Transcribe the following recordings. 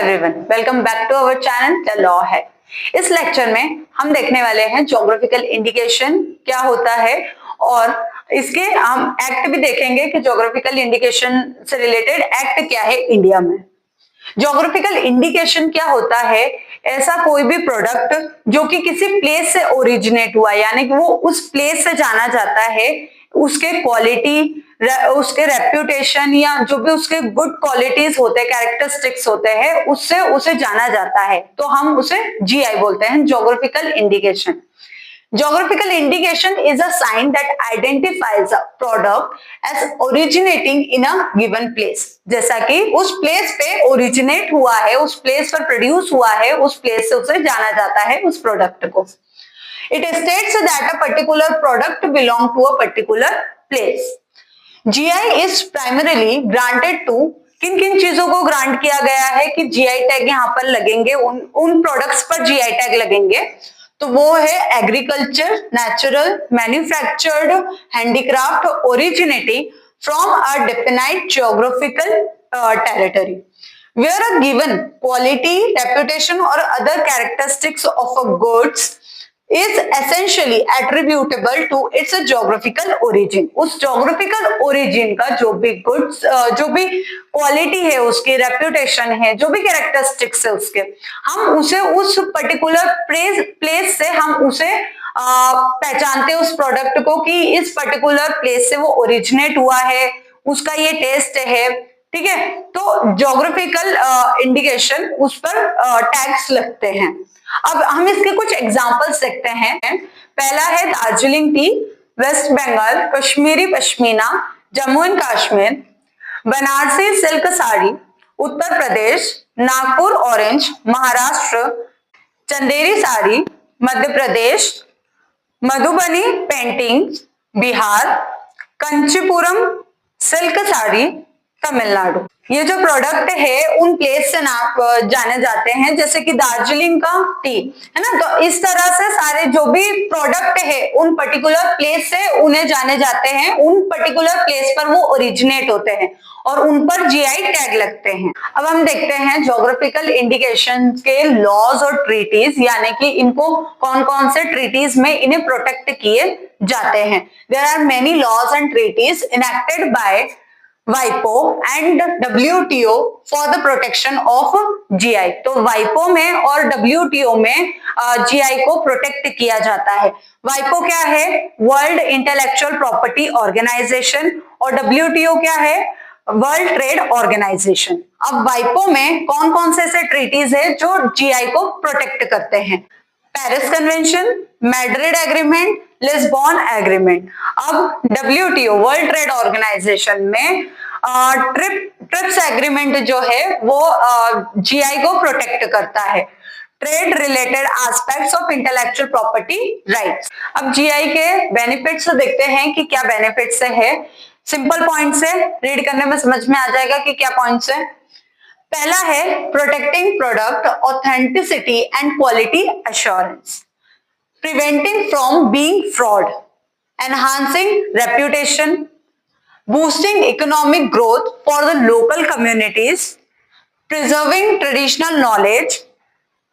Everyone, welcome back to our channel the law है। इस lecture में हम देखने वाले हैं ज्योग्राफिकल इंडिकेशन क्या होता है और इसके हम एक्ट भी देखेंगे कि ज्योग्राफिकल इंडिकेशन से रिलेटेड एक्ट क्या है इंडिया में। ज्योग्राफिकल इंडिकेशन क्या होता है? ऐसा कोई भी प्रोडक्ट जो कि किसी प्लेस से ओरिजिनेट हुआ, यानी कि वो उस प्लेस से जाना जाता है, उसके क्वालिटी, उसके रेप्यूटेशन या जो भी उसके गुड क्वालिटीज होते हैं, कैरेक्टरिस्टिक्स होते हैं, उससे उसे जाना जाता है, तो हम उसे जीआई बोलते हैं, geographical indication. Geographical indication is a sign that identifies a product as originating in a given place। जैसा कि उस प्लेस पे ओरिजिनेट हुआ है, उस प्लेस पर प्रोड्यूस हुआ है, उस प्लेस से उसे जाना जाता है उस प्रोडक्ट को। It states that a particular product belong to a particular place। GI is primarily granted to किन किन चीजों को ग्रांट किया गया है कि जीआई टैग यहाँ पर लगेंगे, उन प्रोडक्ट्स पर जीआई टैग लगेंगे, तो वो है agriculture, natural, manufactured, handicraft, originating from a definite geographical territory where a given quality, reputation और other characteristics of a goods is essentially attributable to its geographical origin। उस geographical origin का जो भी goods, जो भी क्वालिटी है, उसकी reputation है, जो भी कैरेक्टरिस्टिक्स है उसके, हम उसे उस पर्टिकुलर प्लेस से हम उसे पहचानते हैं उस प्रोडक्ट को कि इस पर्टिकुलर प्लेस से वो ओरिजिनेट हुआ है, उसका ये टेस्ट है, ठीक है। तो ज्योग्राफिकल इंडिकेशन उस पर टैग्स लगते हैं। अब हम इसके कुछ एग्जांपल्स देखते हैं। पहला है Darjeeling tea, West Bengal, Kashmiri Pashmina, Jammu and Kashmir, Banarasi silk sari, Uttar Pradesh, Nagpur orange, Maharashtra, Chanderi sari, Madhya Pradesh, Madhubani painting, Bihar, Kanchipuram silk sari, Tamil Nadu. ये जो प्रोडक्ट है उन प्लेस से नाप जाने जाते हैं, जैसे कि दार्जिलिंग का टी है ना। तो इस तरह से सारे जो भी प्रोडक्ट है उन पर्टिकुलर प्लेस से उन्हें जाने जाते हैं, उन पर्टिकुलर प्लेस पर वो ओरिजिनेट होते हैं और उन पर जीआई टैग लगते हैं। अब हम देखते हैं ज्योग्राफिकल इंडिकेशन के लॉज और ट्रीटीज, यानी कि इनको कौन कौन से ट्रीटीज में इन्हें प्रोटेक्ट किए जाते हैं। There are many laws and treaties enacted by WIPO and WTO for the protection of GI। तो WIPO में और WTO में GI को प्रोटेक्ट किया जाता है। WIPO क्या है? वर्ल्ड इंटेलेक्चुअल प्रॉपर्टी ऑर्गेनाइजेशन, और WTO क्या है? World trade Organization. अब WIPO में कौन कौन से ऐसे ट्रीटीज है जो GI को प्रोटेक्ट करते हैं? Paris convention, Madrid agreement, Lisbon agreement. अब WTO वर्ल्ड ट्रेड ऑर्गेनाइजेशन में ट्रिप्स एग्रीमेंट जो है वो जीआई को प्रोटेक्ट करता है, trade related aspects of intellectual property rights. अब जीआई के बेनिफिट्स देखते हैं कि क्या बेनिफिट्स है। सिंपल पॉइंट से रीड करने में समझ में आ जाएगा कि क्या पॉइंट्स है। पहला है protecting product authenticity and quality assurance, preventing from being fraud, enhancing reputation, boosting economic growth for the local communities, preserving traditional knowledge,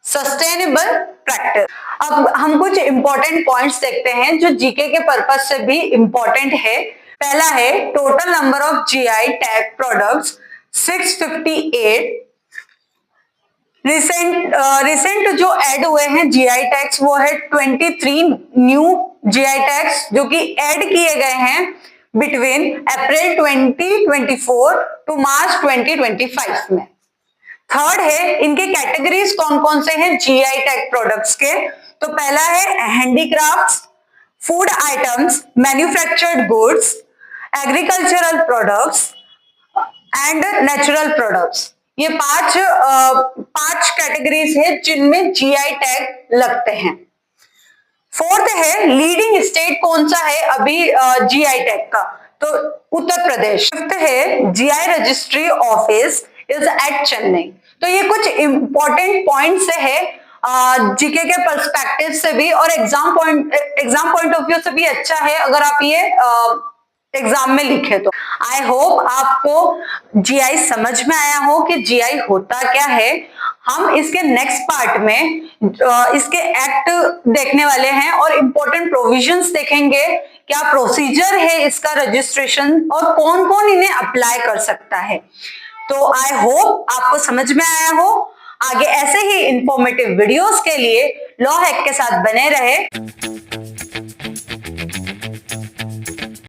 sustainable practice। अब हम कुछ इंपॉर्टेंट पॉइंट्स देखते हैं जो जीके के पर्पस से भी इंपॉर्टेंट है। पहला है total number of GI tag products 658। Recent जो ऐड हुए हैं जीआई टैग्स वो है 23 न्यू जीआई टैग्स जो कि ऐड किए गए हैं बिटवीन अप्रैल 2024 टू मार्च 2025 में। थर्ड है इनके कैटेगरीज कौन कौन से हैं जीआई टैग प्रोडक्ट्स के। तो पहला है handicrafts, food items, manufactured goods, agricultural products and natural products. ये पांच कैटेगरीज है जिनमें जीआई टैग लगते हैं। फोर्थ है लीडिंग स्टेट कौन सा है अभी जीआई टैग का, तो उत्तर प्रदेश। फिफ्थ है GI registry office is at Chennai. तो ये कुछ इंपॉर्टेंट पॉइंट्स है जीके के पर्सपेक्टिव से भी और एग्जाम पॉइंट ऑफ व्यू से भी अच्छा है अगर आप ये एग्जाम में लिखे तो। आई होप आपको जीआई समझ में आया हो कि जीआई होता क्या है। हम इसके नेक्स्ट पार्ट में इसके एक्ट देखने वाले हैं और इंपॉर्टेंट प्रोविजंस देखेंगे, क्या प्रोसीजर है इसका रजिस्ट्रेशन और कौन कौन इन्हें अप्लाई कर सकता है। तो आई होप आपको समझ में आया हो। आगे ऐसे ही इंफॉर्मेटिव वीडियोस के लिए लॉ हैक के साथ बने रहे।